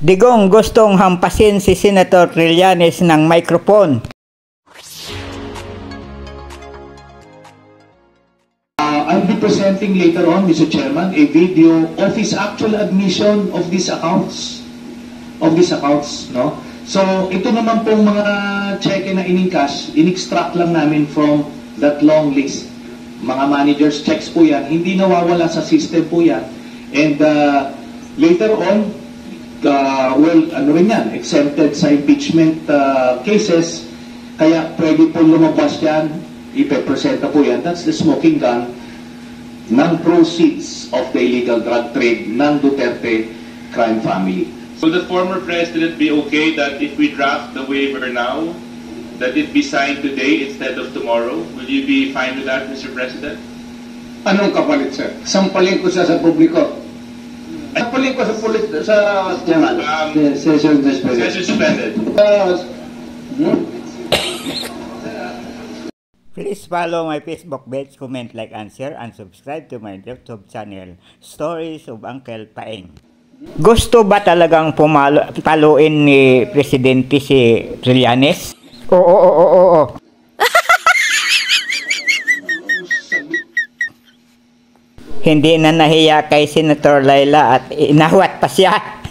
Digong gustong hampasin si Senator Trillanes ng microphone. I'll be presenting later on, Mr. Chairman, a video of his actual admission of these accounts. No? So, ito naman pong mga cheque na in-encash, in-extract lang namin from that long list. Mga managers' checks po yan, hindi nawawala sa system po yan. And later on, exempted sa impeachment cases, kaya pwede po lumabas yan, ipepresenta po yan. That's the smoking gun ng proceeds of the illegal drug trade ng Duterte crime family. Will the former president be okay that if we draft the waiver now, that it be signed today instead of tomorrow? Will you be fine with that, Mr. President? Anong kapalit, sir? Sampalin ko siya sa publiko. Sampalin ko sa chairman. Session suspended. Please follow my Facebook page, comment, like, and share, and subscribe to my YouTube channel, Stories of Uncle Paeng. Gusto ba talagang paluin ni Presidente si Trillanes? Oo. Hindi na nahiya kay Senator Laila at inawat pa siya.